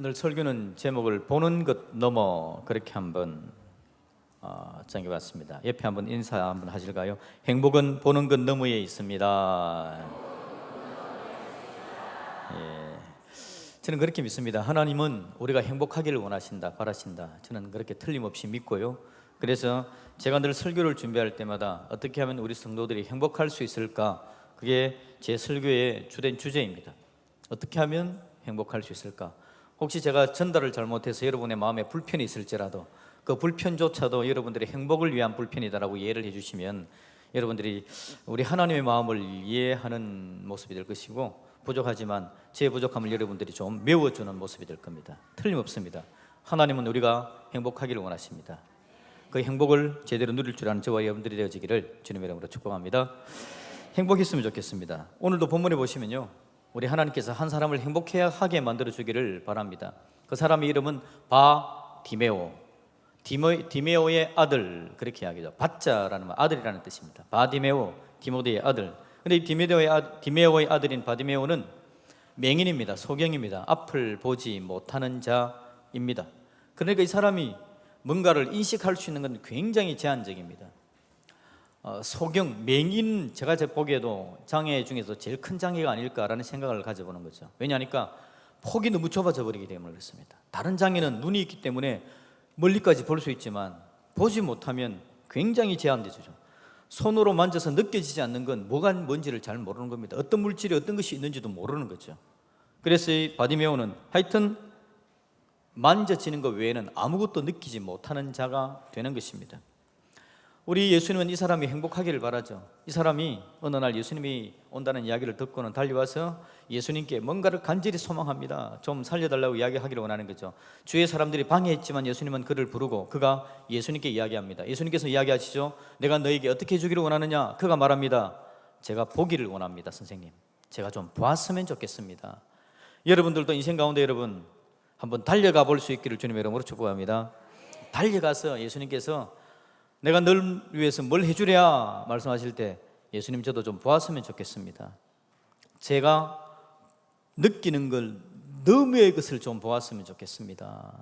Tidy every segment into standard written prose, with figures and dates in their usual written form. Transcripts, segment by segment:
오늘 설교는 제목을 보는 것 넘어 그렇게 한번 정해봤습니다. 옆에 한번 인사 한번 하실까요? 행복은 보는 것 너머에 있습니다. 예, 저는 그렇게 믿습니다. 하나님은 우리가 행복하기를 원하신다, 바라신다. 저는 그렇게 틀림없이 믿고요. 그래서 제가 늘 설교를 준비할 때마다 어떻게 하면 우리 성도들이 행복할 수 있을까? 그게 제 설교의 주된 주제입니다. 어떻게 하면 행복할 수 있을까? 혹시 제가 전달을 잘못해서 여러분의 마음에 불편이 있을지라도 그 불편조차도 여러분들의 행복을 위한 불편이다라고 이해를 해주시면 여러분들이 우리 하나님의 마음을 이해하는 모습이 될 것이고, 부족하지만 제 부족함을 여러분들이 좀 메워주는 모습이 될 겁니다. 틀림없습니다. 하나님은 우리가 행복하기를 원하십니다. 그 행복을 제대로 누릴 줄 아는 저와 여러분들이 되어지기를 주님의 이름으로 축복합니다. 행복했으면 좋겠습니다. 오늘도 본문에 보시면요, 우리 하나님께서 한 사람을 행복하게 만들어주기를 바랍니다. 그 사람의 이름은 바디메오, 디메오의 아들, 그렇게 이야기하죠. 바자라는 말, 아들이라는 뜻입니다. 바디메오, 디모데의 아들. 근데 이 디메오의 아들인 바디메오는 맹인입니다. 소경입니다. 앞을 보지 못하는 자입니다. 그러니까 이 사람이 뭔가를 인식할 수 있는 건 굉장히 제한적입니다. 소경, 맹인, 제가 보기에도 장애 중에서 제일 큰 장애가 아닐까라는 생각을 가져보는 거죠. 왜냐하니까 폭이 너무 좁아져 버리기 때문에 그렇습니다. 다른 장애는 눈이 있기 때문에 멀리까지 볼 수 있지만 보지 못하면 굉장히 제한되죠. 손으로 만져서 느껴지지 않는 건 뭐가 뭔지를 잘 모르는 겁니다. 어떤 물질이 어떤 것이 있는지도 모르는 거죠. 그래서 이 바디메오는 하여튼 만져지는 것 외에는 아무것도 느끼지 못하는 자가 되는 것입니다. 우리 예수님은 이 사람이 행복하기를 바라죠. 이 사람이 어느 날 예수님이 온다는 이야기를 듣고는 달려와서 예수님께 뭔가를 간절히 소망합니다. 좀 살려달라고 이야기하기를 원하는 거죠. 주위의 사람들이 방해했지만 예수님은 그를 부르고 그가 예수님께 이야기합니다. 예수님께서 이야기하시죠. 내가 너에게 어떻게 해주기를 원하느냐? 그가 말합니다. 제가 보기를 원합니다. 선생님, 제가 좀 보았으면 좋겠습니다. 여러분들도 인생 가운데 여러분 한번 달려가 볼 수 있기를 주님의 이름으로 축복합니다. 달려가서 예수님께서 내가 널 위해서 뭘 해주랴 말씀하실 때 예수님, 저도 좀 보았으면 좋겠습니다. 제가 느끼는 걸 너무의 것을 좀 보았으면 좋겠습니다.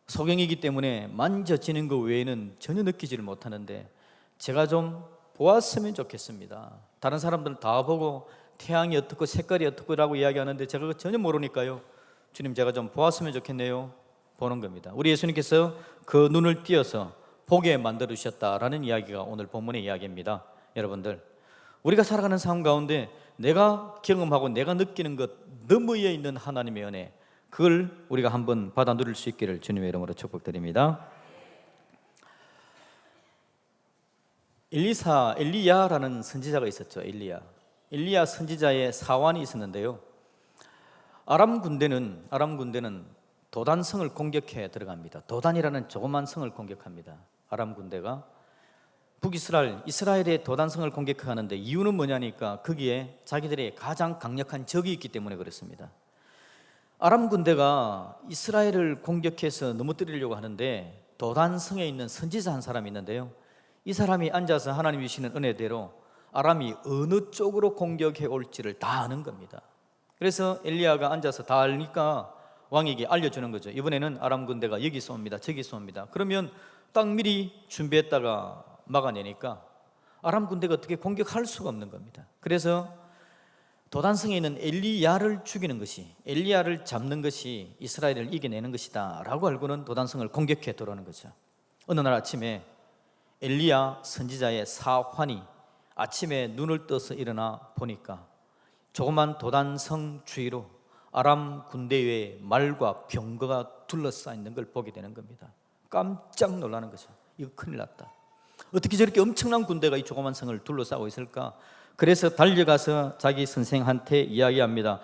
소경이기 때문에 만져지는 것 외에는 전혀 느끼지를 못하는데 제가 좀 보았으면 좋겠습니다. 다른 사람들은 다 보고 태양이 어떻고 색깔이 어떻고라고 이야기하는데 제가 전혀 모르니까요, 주님, 제가 좀 보았으면 좋겠네요. 보는 겁니다. 우리 예수님께서 그 눈을 띄어서 보게 만들어 주셨다라는 이야기가 오늘 본문의 이야기입니다. 여러분들, 우리가 살아가는 삶 가운데 내가 경험하고 내가 느끼는 것 너머에 있는 하나님의 은혜, 그걸 우리가 한번 받아 누릴 수 있기를 주님의 이름으로 축복드립니다. 엘리야라는 선지자가 있었죠. 엘리야 선지자의 사환이 있었는데요, 아람 군대는 도단성을 공격해 들어갑니다. 도단이라는 조그만 성을 공격합니다. 아람 군대가 이스라엘의 도단성을 공격하는데 이유는 뭐냐니까 거기에 자기들의 가장 강력한 적이 있기 때문에 그렇습니다. 아람 군대가 이스라엘을 공격해서 넘어뜨리려고 하는데 도단성에 있는 선지자 한 사람이 있는데요, 이 사람이 앉아서 하나님이 주시는 은혜대로 아람이 어느 쪽으로 공격해 올지를 다 아는 겁니다. 그래서 엘리야가 앉아서 다 알니까 왕에게 알려주는 거죠. 이번에는 아람 군대가 여기서 옵니다, 저기서 옵니다. 그러면 딱 미리 준비했다가 막아내니까 아람 군대가 어떻게 공격할 수가 없는 겁니다. 그래서 도단성에 있는 엘리야를 죽이는 것이, 엘리야를 잡는 것이 이스라엘을 이겨내는 것이다 라고 알고는 도단성을 공격해 들어오는 거죠. 어느 날 아침에 엘리야 선지자의 사환이 아침에 눈을 떠서 일어나 보니까 조그만 도단성 주위로 아람 군대의 말과 병거가 둘러싸여 있는 걸 보게 되는 겁니다. 깜짝 놀라는 거죠. 이거 큰일 났다. 어떻게 저렇게 엄청난 군대가 이 조그만 성을 둘러싸고 있을까? 그래서 달려가서 자기 선생한테 이야기합니다.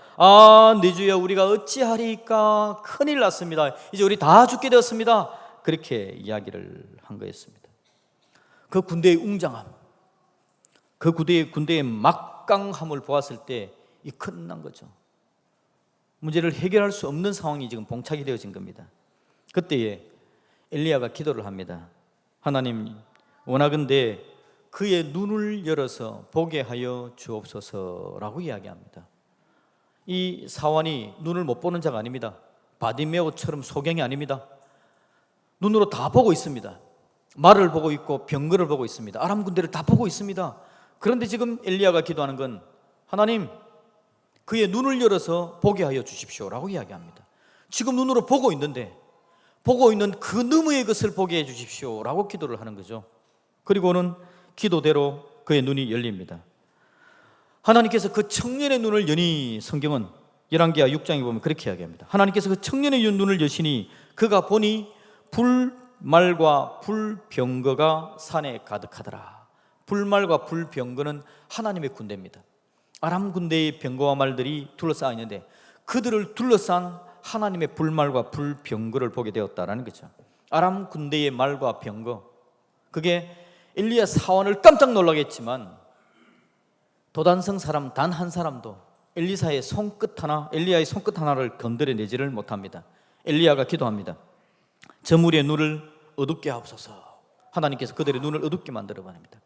내 주여, 우리가 어찌하리까? 큰일 났습니다. 이제 우리 다 죽게 되었습니다. 그렇게 이야기를 한 거였습니다. 그 군대의 웅장함, 그 군대의 막강함을 보았을 때 이 큰일 난 거죠. 문제를 해결할 수 없는 상황이 지금 봉착이 되어진 겁니다. 그때에 엘리야가 기도를 합니다. 하나님, 원하건대 그의 눈을 열어서 보게 하여 주옵소서라고 이야기합니다. 이 사환이 눈을 못 보는 자가 아닙니다. 바디메오처럼 소경이 아닙니다. 눈으로 다 보고 있습니다. 말을 보고 있고 병거를 보고 있습니다. 아람 군대를 다 보고 있습니다. 그런데 지금 엘리야가 기도하는 건 하나님, 그의 눈을 열어서 보게 하여 주십시오라고 이야기합니다. 지금 눈으로 보고 있는데 보고 있는 그 너머의 것을 보게 해 주십시오라고 기도를 하는 거죠. 그리고는 기도대로 그의 눈이 열립니다. 하나님께서 그 청년의 눈을 여니 성경은 열왕기하 6장에 보면 그렇게 이야기합니다. 하나님께서 그 청년의 눈을 여시니 그가 보니 불말과 불병거가 산에 가득하더라. 불말과 불병거는 하나님의 군대입니다. 아람 군대의 병거와 말들이 둘러싸여 있는데 그들을 둘러싼 하나님의 불말과 불병거를 보게 되었다라는 거죠. 아람 군대의 말과 병거, 그게 엘리야 사원을 깜짝 놀라겠지만 도단성 사람 단 한 사람도 엘리야의 손끝 하나를 건드려내지를 못합니다. 엘리야가 기도합니다. 저물의 눈을 어둡게 하옵소서. 하나님께서 그들의 눈을 어둡게 만들어 버립니다.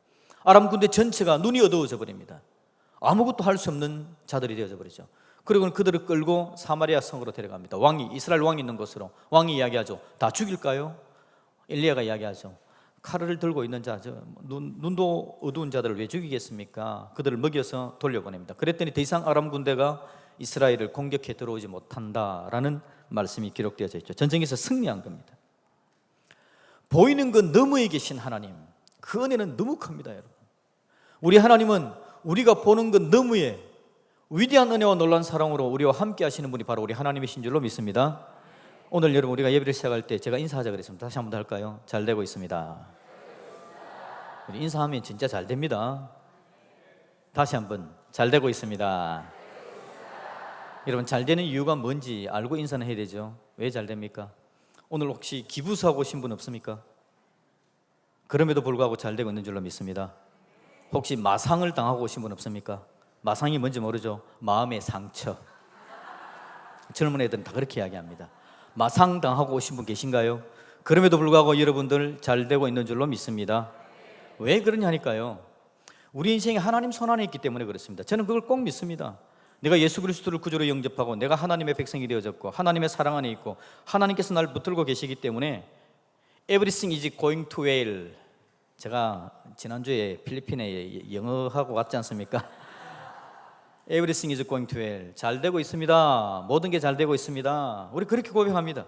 아람 군대 전체가 눈이 어두워져 버립니다. 아무것도 할 수 없는 자들이 되어져 버리죠. 그리고는 그들을 끌고 사마리아 성으로 데려갑니다. 이스라엘 왕이 있는 곳으로. 왕이 이야기하죠. 다 죽일까요? 엘리야가 이야기하죠. 칼을 들고 있는 자, 눈도 어두운 자들을 왜 죽이겠습니까? 그들을 먹여서 돌려보냅니다. 그랬더니 더 이상 아람 군대가 이스라엘을 공격해 들어오지 못한다라는 말씀이 기록되어져 있죠. 전쟁에서 승리한 겁니다. 보이는 것 너머에 계신 하나님, 그 은혜는 너무 큽니다, 여러분. 우리 하나님은 우리가 보는 것 너머에 위대한 은혜와 놀라운 사랑으로 우리와 함께 하시는 분이 바로 우리 하나님이신 줄로 믿습니다. 오늘 여러분, 우리가 예배를 시작할 때 제가 인사하자 그랬습니다. 다시 한번 더 할까요? 잘 되고 있습니다. 인사하면 진짜 잘 됩니다. 다시 한번, 잘 되고 있습니다. 여러분, 잘 되는 이유가 뭔지 알고 인사는 해야 되죠. 왜 잘 됩니까? 오늘 혹시 기부수하고 오신 분 없습니까? 그럼에도 불구하고 잘 되고 있는 줄로 믿습니다. 혹시 마상을 당하고 오신 분 없습니까? 마상이 뭔지 모르죠? 마음의 상처. 젊은 애들은 다 그렇게 이야기합니다. 마상 당하고 오신 분 계신가요? 그럼에도 불구하고 여러분들 잘 되고 있는 줄로 믿습니다. 왜 그러냐니까요, 우리 인생이 하나님 손 안에 있기 때문에 그렇습니다. 저는 그걸 꼭 믿습니다. 내가 예수 그리스도를 구주로 영접하고 내가 하나님의 백성이 되어졌고 하나님의 사랑 안에 있고 하나님께서 나를 붙들고 계시기 때문에 Everything is going to well. 제가 지난주에 필리핀에 영어하고 왔지 않습니까? Everything is going to well. 잘 되고 있습니다. 모든 게 잘 되고 있습니다. 우리 그렇게 고백합니다.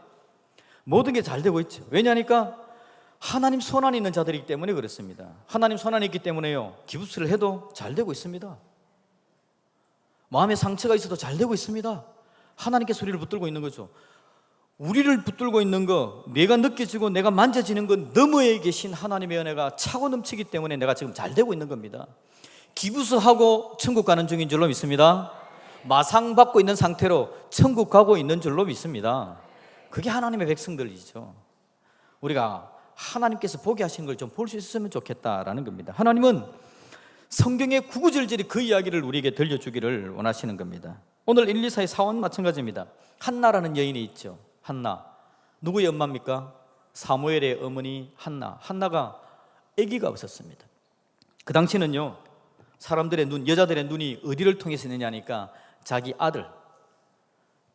모든 게 잘 되고 있죠. 왜냐하니까 하나님 손 안에 있는 자들이기 때문에 그렇습니다. 하나님 손 안에 있기 때문에요, 기부스를 해도 잘 되고 있습니다. 마음에 상처가 있어도 잘 되고 있습니다. 하나님께서 우리를 붙들고 있는 거죠. 우리를 붙들고 있는 거, 내가 느껴지고 내가 만져지는 것 너머에 계신 하나님의 은혜가 차고 넘치기 때문에 내가 지금 잘 되고 있는 겁니다. 기부스하고 천국 가는 중인 줄로 믿습니다. 마상 받고 있는 상태로 천국 가고 있는 줄로 믿습니다. 그게 하나님의 백성들이죠. 우리가 하나님께서 보게 하시는 걸 좀 볼 수 있었으면 좋겠다라는 겁니다. 하나님은 성경에 구구절절히 그 이야기를 우리에게 들려주기를 원하시는 겁니다. 오늘 1, 2, 4의 사원 마찬가지입니다. 한나라는 여인이 있죠. 한나, 누구의 엄마입니까? 사무엘의 어머니 한나. 한나가 아기가 없었습니다. 그 당시는요, 사람들의 눈, 여자들의 눈이 어디를 통해서 있느냐니까 자기 아들,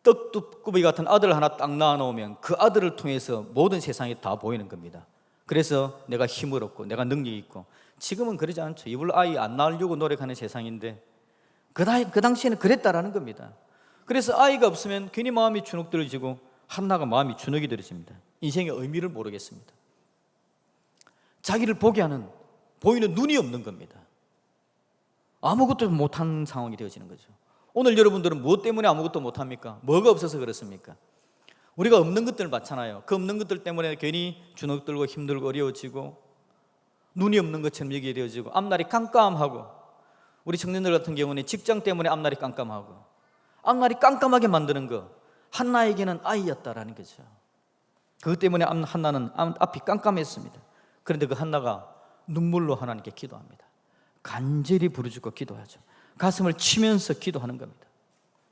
떡두꺼비 같은 아들 하나 딱 낳아놓으면 그 아들을 통해서 모든 세상이 다 보이는 겁니다. 그래서 내가 힘을 얻고 내가 능력이 있고, 지금은 그러지 않죠. 이불 아이 안 낳으려고 노력하는 세상인데 그 당시에는 그랬다라는 겁니다. 그래서 아이가 없으면 괜히 마음이 주눅들어지고 한나가 마음이 주눅이 들어집니다. 인생의 의미를 모르겠습니다. 자기를 보게 하는, 보이는 눈이 없는 겁니다. 아무것도 못한 상황이 되어지는 거죠. 오늘 여러분들은 무엇 때문에 아무것도 못합니까? 뭐가 없어서 그렇습니까? 우리가 없는 것들을 많잖아요. 그 없는 것들 때문에 괜히 주눅들고 힘들고 어려워지고 눈이 없는 것처럼 얘기가 되어지고 앞날이 깜깜하고, 우리 청년들 같은 경우는 직장 때문에 앞날이 깜깜하고, 앞날이 깜깜하게 만드는 거 한나에게는 아이였다라는 거죠. 그것 때문에 한나는 앞이 깜깜했습니다. 그런데 그 한나가 눈물로 하나님께 기도합니다. 간절히 부르짖고 기도하죠. 가슴을 치면서 기도하는 겁니다.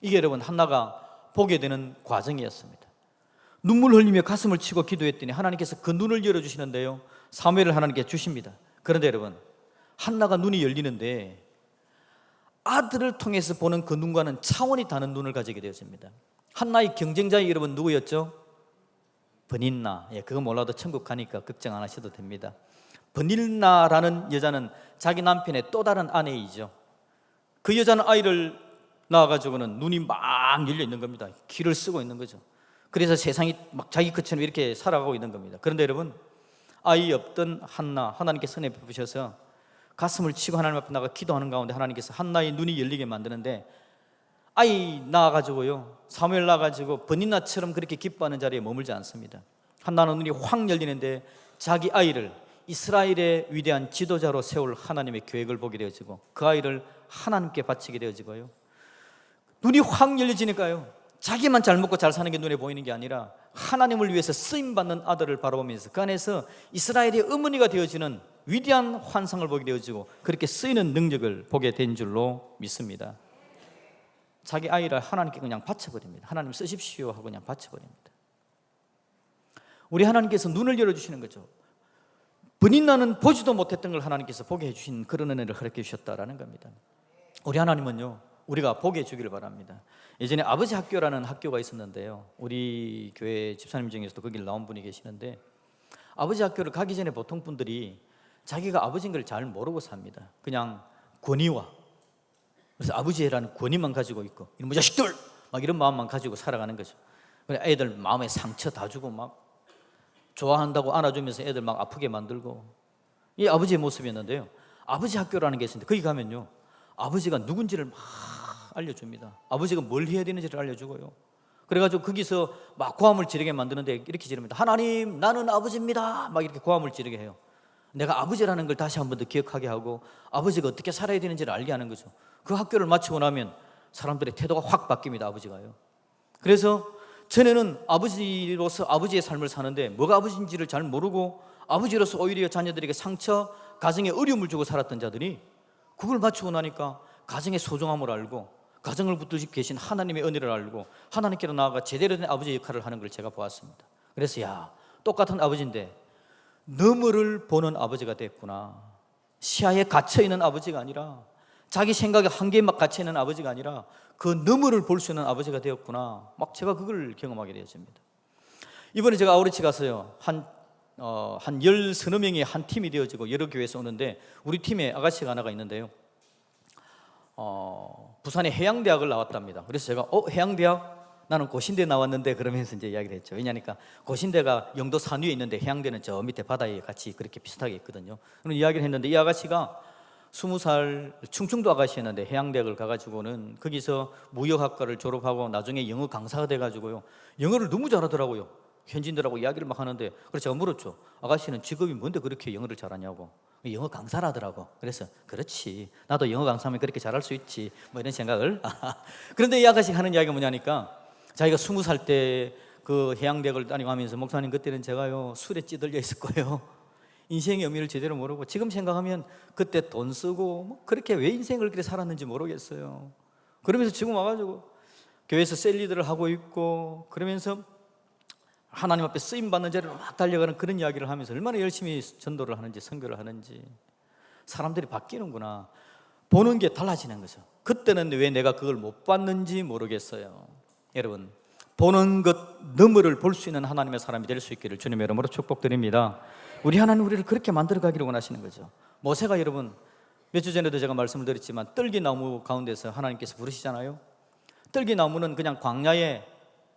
이게 여러분 한나가 보게 되는 과정이었습니다. 눈물 흘리며 가슴을 치고 기도했더니 하나님께서 그 눈을 열어주시는데요, 사무엘을 하나님께 주십니다. 그런데 여러분, 한나가 눈이 열리는데 아들을 통해서 보는 그 눈과는 차원이 다른 눈을 가지게 되었습니다. 한나의 경쟁자 여러분 누구였죠? 버닌나. 예, 그거 몰라도 천국 가니까 걱정 안 하셔도 됩니다. 버닐나라는 여자는 자기 남편의 또 다른 아내이죠. 그 여자는 아이를 낳아가지고는 눈이 막 열려 있는 겁니다. 귀를 쓰고 있는 거죠. 그래서 세상이 막 자기 것처럼 이렇게 살아가고 있는 겁니다. 그런데 여러분, 아이 없던 한나, 하나님께서 은혜 베푸셔서 가슴을 치고 하나님 앞에 나가 기도하는 가운데 하나님께서 한나의 눈이 열리게 만드는데, 아이 낳아가지고요, 사무엘 낳아가지고 버닌나처럼 그렇게 기뻐하는 자리에 머물지 않습니다. 한나는 눈이 확 열리는데 자기 아이를 이스라엘의 위대한 지도자로 세울 하나님의 계획을 보게 되어지고, 그 아이를 하나님께 바치게 되어지고요, 눈이 확 열려지니까요, 자기만 잘 먹고 잘 사는 게 눈에 보이는 게 아니라 하나님을 위해서 쓰임받는 아들을 바라보면서 그 안에서 이스라엘의 어머니가 되어지는 위대한 환상을 보게 되어지고, 그렇게 쓰이는 능력을 보게 된 줄로 믿습니다. 자기 아이를 하나님께 그냥 바쳐버립니다. 하나님 쓰십시오 하고 그냥 바쳐버립니다. 우리 하나님께서 눈을 열어주시는 거죠. 버닌나는 보지도 못했던 걸 하나님께서 보게 해주신 그런 은혜를 허락해 주셨다라는 겁니다. 우리 하나님은요, 우리가 보게 해주기를 바랍니다. 예전에 아버지 학교라는 학교가 있었는데요, 우리 교회 집사님 중에서도 거길 나온 분이 계시는데, 아버지 학교를 가기 전에 보통 분들이 자기가 아버지인 걸 잘 모르고 삽니다. 그냥 권위와, 그래서 아버지라는 권위만 가지고 있고, 이놈의 자식들! 막 이런 마음만 가지고 살아가는 거죠. 그래 애들 마음에 상처 다 주고 막 좋아한다고 안아주면서 애들 막 아프게 만들고, 이 아버지의 모습이었는데요, 아버지 학교라는 게 있는데 거기 가면요, 아버지가 누군지를 막 알려줍니다. 아버지가 뭘 해야 되는지를 알려주고요, 그래가지고 거기서 막 고함을 지르게 만드는데 이렇게 지릅니다. 하나님, 나는 아버지입니다. 막 이렇게 고함을 지르게 해요. 내가 아버지라는 걸 다시 한 번 더 기억하게 하고, 아버지가 어떻게 살아야 되는지를 알게 하는 거죠. 그 학교를 마치고 나면 사람들의 태도가 확 바뀝니다. 아버지가요. 그래서 전에는 아버지로서 아버지의 삶을 사는데 뭐가 아버지인지를 잘 모르고 아버지로서 오히려 자녀들에게 상처, 가정에 어려움을 주고 살았던 자들이 그걸 마치고 나니까 가정의 소중함을 알고, 가정을 붙들고 계신 하나님의 은혜를 알고 하나님께로 나아가 제대로 된 아버지의 역할을 하는 걸 제가 보았습니다. 그래서 야, 똑같은 아버지인데 너머를 보는 아버지가 됐구나. 시야에 갇혀있는 아버지가 아니라, 자기 생각에 한계에 막 갇혀있는 아버지가 아니라 그 너머를 볼 수 있는 아버지가 되었구나. 막 제가 그걸 경험하게 되었습니다. 이번에 제가 아우리치 가서요, 한 10서너 명이 한 팀이 되어지고 여러 교회에서 오는데, 우리 팀에 아가씨가 하나가 있는데요, 부산의 해양대학을 나왔답니다. 그래서 제가 해양대학? 나는 고신대 나왔는데 그러면서 이제 이야기를 했죠. 왜냐니까 고신대가 영도 산 위에 있는데 해양대는 저 밑에 바다에 같이 그렇게 비슷하게 있거든요. 그런 이야기를 했는데, 이 아가씨가 20살 충청도 아가씨였는데 해양대학을 가가지고는 거기서 무역학과를 졸업하고 나중에 영어 강사가 돼가지고요, 영어를 너무 잘하더라고요. 현지인들하고 이야기를 막 하는데, 그래서 제가 물었죠. 아가씨는 직업이 뭔데 그렇게 영어를 잘하냐고. 영어 강사라더라고. 그래서 그렇지, 나도 영어 강사하면 그렇게 잘할 수 있지, 뭐 이런 생각을. 그런데 이 아가씨가 하는 이야기가 뭐냐니까, 자기가 20살 때 그 해양대학을 다니고 하면서, 목사님 그때는 제가요 술에 찌들려 있을 거예요. 인생의 의미를 제대로 모르고, 지금 생각하면 그때 돈 쓰고 뭐 그렇게 왜 인생을 그렇게 살았는지 모르겠어요. 그러면서 지금 와가지고 교회에서 셀리들을 하고 있고, 그러면서 하나님 앞에 쓰임받는 자리로 막 달려가는 그런 이야기를 하면서 얼마나 열심히 전도를 하는지, 선교를 하는지. 사람들이 바뀌는구나, 보는 게 달라지는 거죠. 그때는 왜 내가 그걸 못 봤는지 모르겠어요. 여러분, 보는 것 너머를 볼 수 있는 하나님의 사람이 될 수 있기를 주님의 이름으로 축복드립니다. 우리 하나님 우리를 그렇게 만들어 가기를 원하시는 거죠. 모세가 여러분, 몇 주 전에도 제가 말씀을 드렸지만 떨기나무 가운데서 하나님께서 부르시잖아요. 떨기나무는 그냥 광야에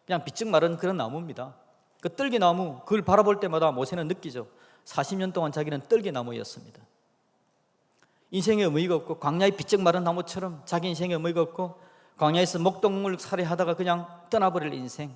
그냥 비쩍 마른 그런 나무입니다. 그 떨기나무, 그걸 바라볼 때마다 모세는 느끼죠. 40년 동안 자기는 떨기나무였습니다. 인생에 의미가 없고, 광야에 비쩍 마른 나무처럼 자기 인생에 의미가 없고, 광야에서 목동물 살해하다가 그냥 떠나버릴 인생.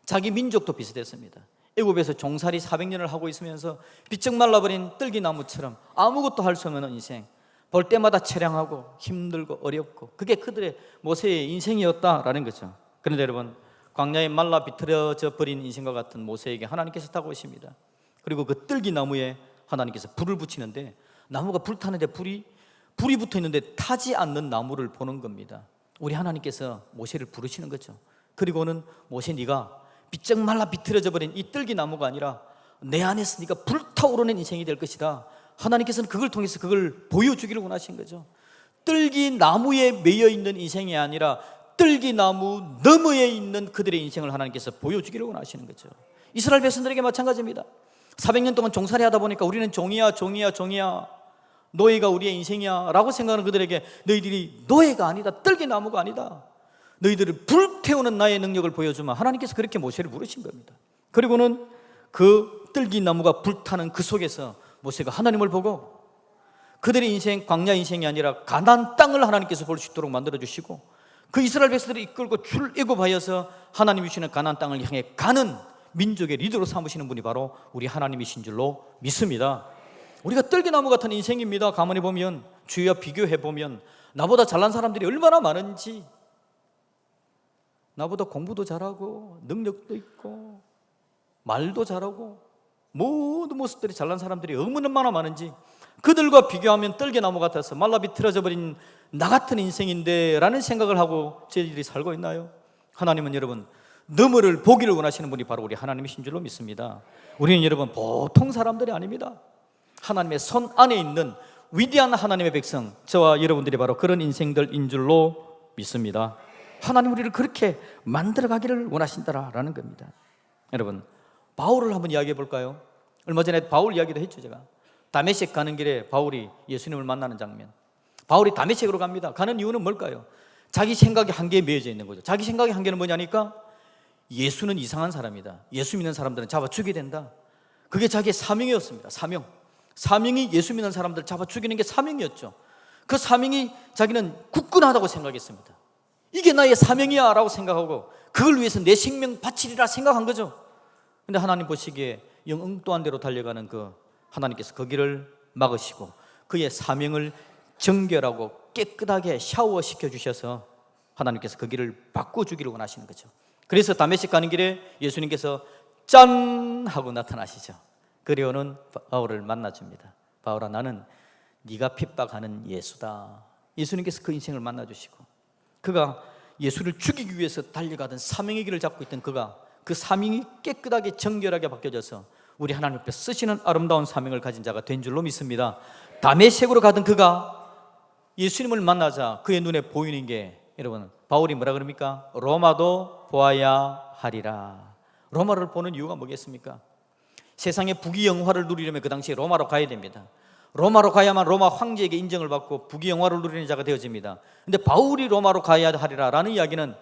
자기 민족도 비슷했습니다. 애굽에서 종살이 400년을 하고 있으면서 비쩍 말라버린 떨기나무처럼 아무것도 할 수 없는 인생. 볼 때마다 처량하고 힘들고 어렵고, 그게 그들의 모세의 인생이었다라는 거죠. 그런데 여러분, 광야에 말라 비틀어져 버린 인생과 같은 모세에게 하나님께서 다가오십니다. 그리고 그 떨기나무에 하나님께서 불을 붙이는데, 나무가 불타는데 불이 붙어 있는데 타지 않는 나무를 보는 겁니다. 우리 하나님께서 모세를 부르시는 거죠. 그리고는 모세, 네가 비쩍 말라 비틀어져 버린 이 떨기나무가 아니라 내 안에서 네가 불타오르는 인생이 될 것이다. 하나님께서는 그걸 통해서 그걸 보여주기를 원하신 거죠. 떨기나무에 매여 있는 인생이 아니라 뜰기나무 너머에 있는 그들의 인생을 하나님께서 보여주기를 원하시는 거죠. 이스라엘 백성들에게 마찬가지입니다. 400년 동안 종살이 하다 보니까 우리는 종이야 노예가 우리의 인생이야 라고 생각하는 그들에게 너희들이 노예가 아니다, 뜰기나무가 아니다, 너희들을 불태우는 나의 능력을 보여주마. 하나님께서 그렇게 모세를 부르신 겁니다. 그리고는 그 뜰기나무가 불타는 그 속에서 모세가 하나님을 보고 그들의 인생, 광야 인생이 아니라 가나안 땅을 하나님께서 볼 수 있도록 만들어주시고 그 이스라엘 백성들을 이끌고 출애굽하여서 하나님이 주시는 가나안 땅을 향해 가는 민족의 리더로 삼으시는 분이 바로 우리 하나님이신 줄로 믿습니다. 우리가 뜰기나무 같은 인생입니다. 가만히 보면, 주위와 비교해보면 나보다 잘난 사람들이 얼마나 많은지, 나보다 공부도 잘하고 능력도 있고 말도 잘하고 모든 모습들이 잘난 사람들이 얼마나 많은지, 그들과 비교하면 뜰개나무 같아서 말라 비틀어져 버린 나 같은 인생인데 라는 생각을 하고 저희들이 살고 있나요? 하나님은 여러분 너머를 보기를 원하시는 분이 바로 우리 하나님이신 줄로 믿습니다. 우리는 여러분 보통 사람들이 아닙니다. 하나님의 손 안에 있는 위대한 하나님의 백성, 저와 여러분들이 바로 그런 인생들인 줄로 믿습니다. 하나님 우리를 그렇게 만들어가기를 원하신다라는 겁니다. 여러분, 바울을 한번 이야기해 볼까요? 얼마 전에 바울 이야기도 했죠. 제가 다메섹 가는 길에 바울이 예수님을 만나는 장면. 바울이 다메섹으로 갑니다. 가는 이유는 뭘까요? 자기 생각의 한계에 매여져 있는 거죠. 자기 생각의 한계는 뭐냐니까, 예수는 이상한 사람이다, 예수 믿는 사람들은 잡아 죽여야 된다. 그게 자기의 사명이었습니다. 사명이 예수 믿는 사람들 잡아 죽이는 게 사명이었죠. 그 사명이 자기는 굳건하다고 생각했습니다. 이게 나의 사명이야 라고 생각하고 그걸 위해서 내 생명 바치리라 생각한 거죠. 근데 하나님 보시기에 영 엉뚱한 대로 달려가는 그 하나님께서 그 길을 막으시고 그의 사명을 정결하고 깨끗하게 샤워시켜 주셔서 하나님께서 그 길을 바꿔주기를 원하시는 거죠. 그래서 다메섹 가는 길에 예수님께서 짠 하고 나타나시죠. 그리고는 바울을 만나줍니다. 바울아, 나는 네가 핍박하는 예수다. 예수님께서 그 인생을 만나주시고, 그가 예수를 죽이기 위해서 달려가던 사명의 길을 잡고 있던 그가 그 사명이 깨끗하게 정결하게 바뀌어져서 우리 하나님 앞에 쓰시는 아름다운 사명을 가진 자가 된 줄로 믿습니다. 다메섹으로 가던 그가 예수님을 만나자 그의 눈에 보이는 게, 여러분, 바울이 뭐라 그럽니까? 로마도 보아야 하리라. 로마를 보는 이유가 뭐겠습니까? 세상의 부귀영화를 누리려면 그 당시에 로마로 가야 됩니다. 로마로 가야만 로마 황제에게 인정을 받고 부귀영화를 누리는 자가 되어집니다. 근데 바울이 로마로 가야 하리라 라는 이야기는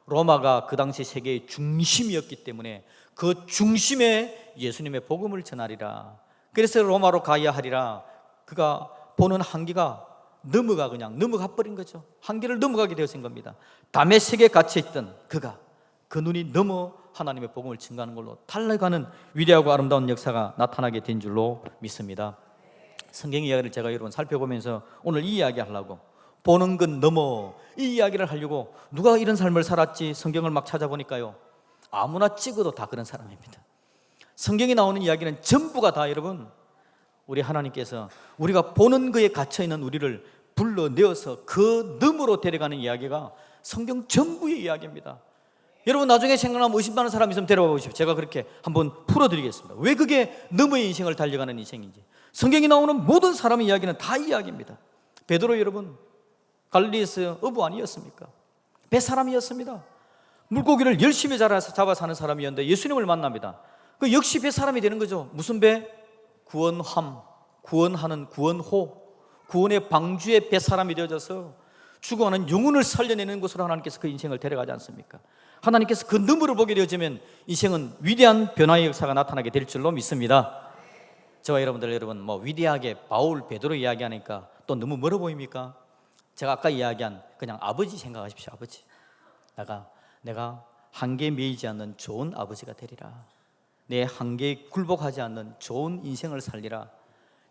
로마가 그 당시 세계의 중심이었기 때문에 그 중심에 예수님의 복음을 전하리라. 그래서 로마로 가야 하리라. 그가 보는 한계가 그냥 넘어가 버린 거죠. 한계를 넘어가게 되어진 겁니다. 다메섹에 갇혀있던 그가 그 눈이 넘어 하나님의 복음을 증거하는 걸로 달려가는 위대하고 아름다운 역사가 나타나게 된 줄로 믿습니다. 성경 이야기를 제가 여러분 살펴보면서 오늘 이 이야기 하려고, 보는 건 넘어 이 이야기를 하려고, 누가 이런 삶을 살았지 성경을 막 찾아보니까요, 아무나 찍어도 다 그런 사람입니다. 성경에 나오는 이야기는 전부가 다 여러분, 우리 하나님께서 우리가 보는 거에 갇혀있는 우리를 불러내어서 그 너머로 데려가는 이야기가 성경 전부의 이야기입니다. 여러분 나중에 생각나면 의심받는 사람 있으면 데려와 보십시오. 제가 그렇게 한번 풀어드리겠습니다. 왜 그게 너머의 인생을 달려가는 인생인지. 성경에 나오는 모든 사람의 이야기는 다 이야기입니다. 베드로 여러분, 갈릴리에서 어부 아니었습니까? 배사람이었습니다. 물고기를 열심히 잡아 사는 사람이었는데 예수님을 만납니다. 그 역시 배사람이 되는 거죠. 무슨 배? 구원함, 구원하는 구원호, 구원의 방주의 배사람이 되어져서 죽어가는 영혼을 살려내는 곳으로 하나님께서 그 인생을 데려가지 않습니까? 하나님께서 그 너머를 보게 되어지면 인생은 위대한 변화의 역사가 나타나게 될 줄로 믿습니다. 저와 여러분 뭐 위대하게 바울, 베드로 이야기하니까 또 너무 멀어 보입니까? 제가 아까 이야기한 그냥 아버지 생각하십시오. 아버지, 내가 한계에 매이지 않는 좋은 아버지가 되리라. 내 한계에 굴복하지 않는 좋은 인생을 살리라.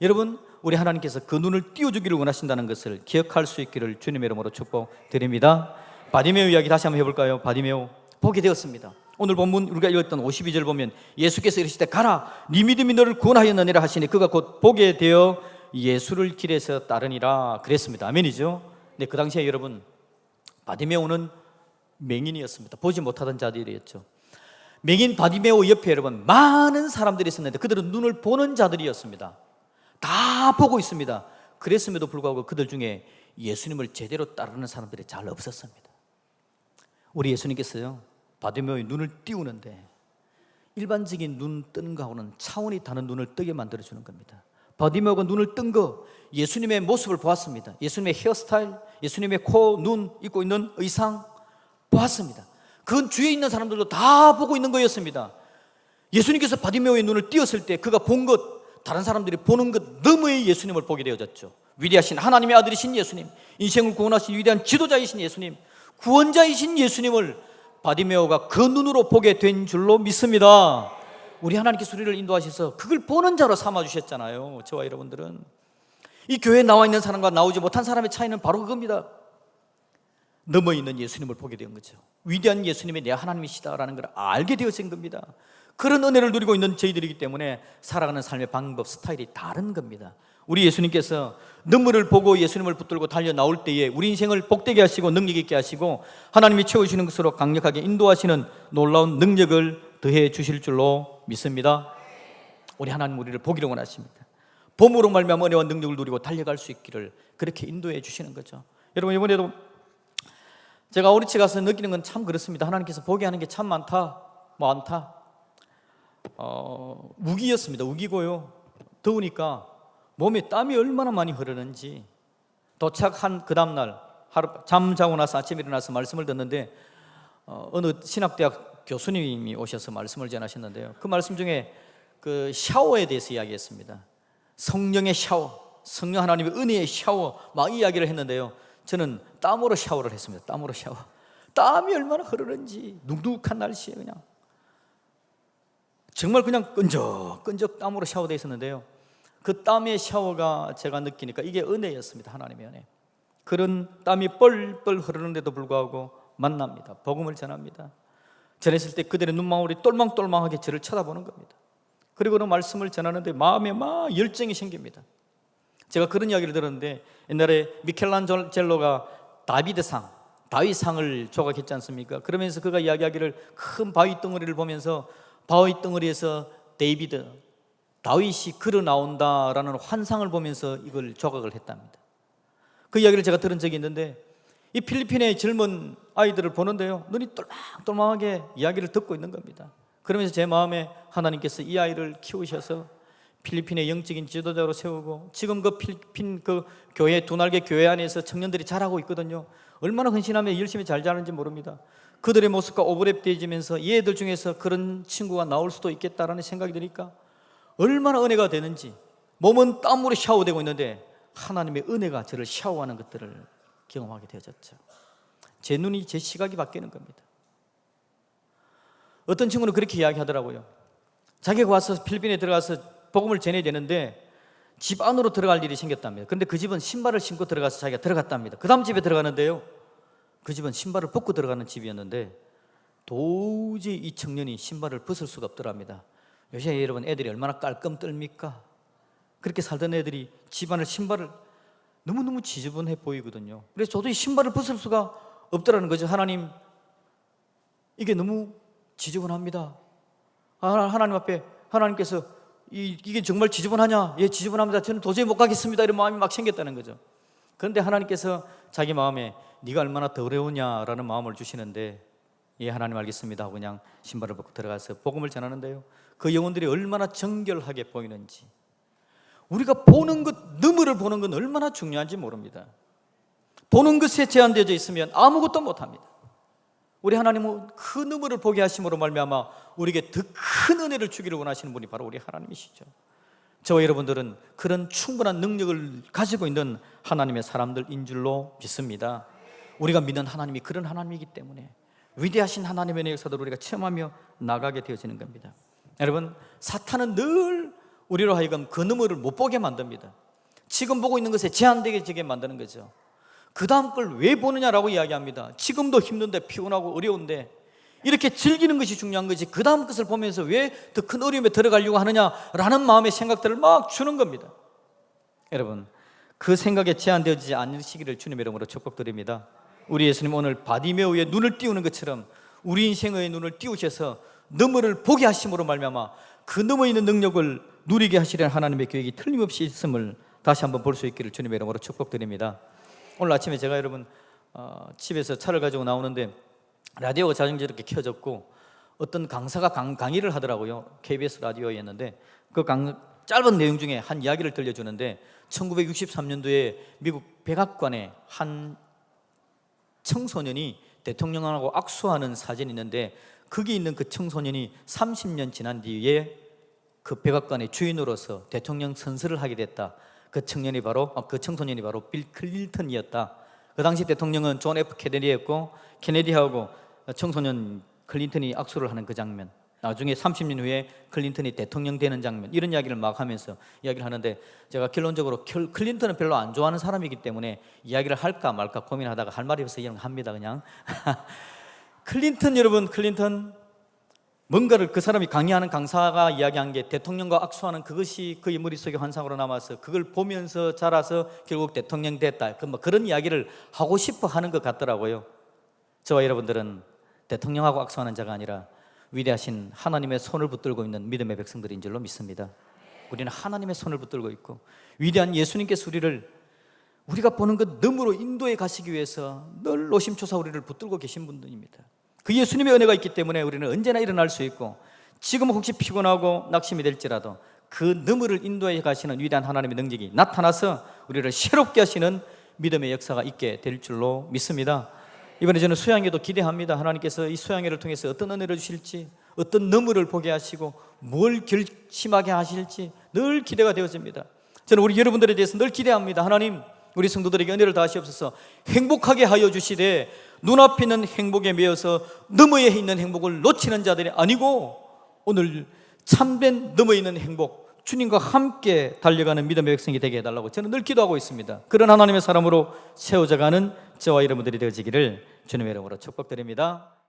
여러분, 우리 하나님께서 그 눈을 띄워주기를 원하신다는 것을 기억할 수 있기를 주님의 이름으로 축복드립니다. 바디메오 이야기 다시 한번 해볼까요? 바디메오 보게 되었습니다. 오늘 본문 우리가 읽었던 52절 보면 예수께서 이르시되 가라, 네 믿음이 너를 구원하였느니라 하시니 그가 곧 보게 되어 예수를 길에서 따르니라 그랬습니다. 아멘이죠. 근데 그 당시에 여러분, 바디메오는 맹인이었습니다. 보지 못하던 자들이었죠. 맹인 바디메오 옆에 여러분 많은 사람들이 있었는데 그들은 눈을 보는 자들이었습니다. 다 보고 있습니다. 그랬음에도 불구하고 그들 중에 예수님을 제대로 따르는 사람들이 잘 없었습니다. 우리 예수님께서요, 바디메오의 눈을 띄우는데 일반적인 눈 뜨는 거하고는 차원이 다른 눈을 뜨게 만들어주는 겁니다. 바디메오가 눈을 뜬 거, 예수님의 모습을 보았습니다. 예수님의 헤어스타일, 예수님의 코, 눈, 입고 있는 의상 보았습니다. 그건 주위에 있는 사람들도 다 보고 있는 거였습니다. 예수님께서 바디메오의 눈을 띄었을 때 그가 본 것, 다른 사람들이 보는 것 너머의 예수님을 보게 되어졌죠. 위대하신 하나님의 아들이신 예수님, 인생을 구원하신 위대한 지도자이신 예수님, 구원자이신 예수님을 바디메오가 그 눈으로 보게 된 줄로 믿습니다. 우리 하나님께서 우리를 인도하셔서 그걸 보는 자로 삼아주셨잖아요. 저와 여러분들은. 이 교회에 나와 있는 사람과 나오지 못한 사람의 차이는 바로 그겁니다. 넘어있는 예수님을 보게 된 거죠. 위대한 예수님이 내 하나님이시다라는 걸 알게 되어진 겁니다. 그런 은혜를 누리고 있는 저희들이기 때문에 살아가는 삶의 방법, 스타일이 다른 겁니다. 우리 예수님께서 눈물을 보고 예수님을 붙들고 달려 나올 때에 우리 인생을 복되게 하시고 능력 있게 하시고 하나님이 채워주시는 것으로 강력하게 인도하시는 놀라운 능력을 더해 주실 줄로 믿습니다. 우리 하나님 우리를 보기를 원하십니다. 봄으로 말미암아 은혜와 능력을 누리고 달려갈 수 있기를 그렇게 인도해 주시는 거죠. 여러분, 이번에도 제가 어리치 가서 느끼는 건 참 그렇습니다. 하나님께서 보게 하는 게 참 많다. 우기였습니다. 우기고요, 더우니까 몸에 땀이 얼마나 많이 흐르는지, 도착한 그 다음날 하루 잠자고 나서 아침에 일어나서 말씀을 듣는데 어느 신학대학 교수님이 오셔서 말씀을 전하셨는데요, 그 말씀 중에 그 샤워에 대해서 이야기했습니다. 성령의 샤워, 성령 하나님의 은혜의 샤워 막 이야기를 했는데요, 저는 땀으로 샤워를 했습니다. 땀으로 샤워. 땀이 얼마나 흐르는지, 눅눅한 날씨에 그냥 정말 그냥 끈적끈적 땀으로 샤워되어 있었는데요, 그 땀의 샤워가 제가 느끼니까 이게 은혜였습니다. 하나님의 은혜. 그런 땀이 뻘뻘 흐르는데도 불구하고 만납니다. 복음을 전합니다. 전했을 때 그들의 눈망울이 똘망똘망하게 저를 쳐다보는 겁니다. 그리고는 말씀을 전하는데 마음에 막 열정이 생깁니다. 제가 그런 이야기를 들었는데, 옛날에 미켈란젤로가 다윗상을 조각했지 않습니까? 그러면서 그가 이야기하기를, 큰 바위 덩어리를 보면서 바위 덩어리에서 다윗이 걸어 나온다라는 환상을 보면서 이걸 조각을 했답니다. 그 이야기를 제가 들은 적이 있는데, 이 필리핀의 젊은 아이들을 보는데요, 눈이 똘망똘망하게 이야기를 듣고 있는 겁니다. 그러면서 제 마음에 하나님께서 이 아이를 키우셔서 필리핀의 영적인 지도자로 세우고, 지금 그 필리핀 그 교회, 두 날개 교회 안에서 청년들이 자라고 있거든요. 얼마나 헌신하며 열심히 잘 자라는지 모릅니다. 그들의 모습과 오버랩되어지면서 얘들 중에서 그런 친구가 나올 수도 있겠다라는 생각이 드니까 얼마나 은혜가 되는지, 몸은 땀으로 샤워되고 있는데 하나님의 은혜가 저를 샤워하는 것들을 경험하게 되어졌죠. 제 눈이, 제 시각이 바뀌는 겁니다. 어떤 친구는 그렇게 이야기하더라고요. 자기가 와서 필리핀에 들어가서 복음을 전해야 되는데 집 안으로 들어갈 일이 생겼답니다. 그런데 그 집은 신발을 신고 들어가서 자기가 들어갔답니다. 그 다음 집에 들어가는데요, 그 집은 신발을 벗고 들어가는 집이었는데 도저히 이 청년이 신발을 벗을 수가 없더랍니다. 요새 여러분 애들이 얼마나 깔끔 뜰니까? 그렇게 살던 애들이 집안을 신발을 너무너무 지저분해 보이거든요. 그래서 저도 이 신발을 벗을 수가 없더라는 거죠. 하나님, 이게 너무 지저분합니다. 하나님 앞에 하나님께서 이게 정말 지저분하냐? 예, 지저분합니다. 저는 도저히 못 가겠습니다. 이런 마음이 막 생겼다는 거죠. 그런데 하나님께서 자기 마음에 네가 얼마나 더러우냐라는 마음을 주시는데, 예, 하나님 알겠습니다 하고 그냥 신발을 벗고 들어가서 복음을 전하는데요, 그 영혼들이 얼마나 정결하게 보이는지, 우리가 보는 것, 너머를 보는 건 얼마나 중요한지 모릅니다. 보는 것에 제한되어져 있으면 아무것도 못합니다. 우리 하나님은 그 너머를 보게 하심으로 말미암아 우리에게 더 큰 은혜를 주기를 원하시는 분이 바로 우리 하나님이시죠. 저와 여러분들은 그런 충분한 능력을 가지고 있는 하나님의 사람들인 줄로 믿습니다. 우리가 믿는 하나님이 그런 하나님이기 때문에 위대하신 하나님의 역사를 우리가 체험하며 나가게 되어지는 겁니다. 여러분, 사탄은 늘 우리로 하여금 그 너머를 못 보게 만듭니다. 지금 보고 있는 것에 제한되게 만드는 거죠. 그 다음 걸 왜 보느냐라고 이야기합니다. 지금도 힘든데, 피곤하고 어려운데 이렇게 즐기는 것이 중요한 거지, 그 다음 것을 보면서 왜 더 큰 어려움에 들어가려고 하느냐라는 마음의 생각들을 막 주는 겁니다. 여러분, 그 생각에 제한되어지지 않으시기를 주님의 이름으로 축복드립니다. 우리 예수님 오늘 바디메오의 눈을 띄우는 것처럼 우리 인생의 눈을 띄우셔서 너머를 보게 하심으로 말미암아 그 너머 있는 능력을 누리게 하시려는 하나님의 계획이 틀림없이 있음을 다시 한번 볼 수 있기를 주님의 이름으로 축복드립니다. 오늘 아침에 제가 여러분 집에서 차를 가지고 나오는데 라디오가 자연스럽게 켜졌고 어떤 강사가 강의를 하더라고요. KBS 라디오였는데 그 짧은 내용 중에 한 이야기를 들려주는데 1963년도에 미국 백악관에 한 청소년이 대통령하고 악수하는 사진이 있는데 거기 있는 그 청소년이 30년 지난 뒤에 그 백악관의 주인으로서 대통령 선서를 하게 됐다. 그 청소년이 바로 빌 클린턴이었다. 그 당시 대통령은 존 F 케네디였고 케네디하고 청소년 클린턴이 악수를 하는 그 장면, 나중에 30년 후에 클린턴이 대통령 되는 장면, 이런 이야기를 막 하면서 이야기를 하는데 제가 결론적으로 클린턴은 별로 안 좋아하는 사람이기 때문에 이야기를 할까 말까 고민하다가 할 말이 없어서 이런 거 합니다. 그냥 클린턴, 여러분, 클린턴 뭔가를 그 사람이 강의하는 강사가 이야기한 게 대통령과 악수하는 그것이 그의 머릿속에 환상으로 남아서 그걸 보면서 자라서 결국 대통령 됐다. 그런 이야기를 하고 싶어 하는 것 같더라고요. 저와 여러분들은 대통령하고 악수하는 자가 아니라 위대하신 하나님의 손을 붙들고 있는 믿음의 백성들인 줄로 믿습니다. 우리는 하나님의 손을 붙들고 있고 위대한 예수님께서 우리가 보는 것 너머로 인도에 가시기 위해서 늘 노심초사 우리를 붙들고 계신 분들입니다. 그 예수님의 은혜가 있기 때문에 우리는 언제나 일어날 수 있고 지금 혹시 피곤하고 낙심이 될지라도 그 너머를 인도에 가시는 위대한 하나님의 능력이 나타나서 우리를 새롭게 하시는 믿음의 역사가 있게 될 줄로 믿습니다. 이번에 저는 수양회도 기대합니다. 하나님께서 이 수양회를 통해서 어떤 은혜를 주실지, 어떤 너머를 보게 하시고 뭘 결심하게 하실지 늘 기대가 되어집니다. 저는 우리 여러분들에 대해서 늘 기대합니다. 하나님, 우리 성도들에게 은혜를 다하시옵소서. 행복하게 하여 주시되 눈앞에 있는 행복에 매여서 너머에 있는 행복을 놓치는 자들이 아니고 오늘 참된 너머에 있는 행복, 주님과 함께 달려가는 믿음의 백성이 되게 해달라고 저는 늘 기도하고 있습니다. 그런 하나님의 사람으로 세워져가는 저와 여러분들이 되어지기를 주님의 이름으로 축복드립니다.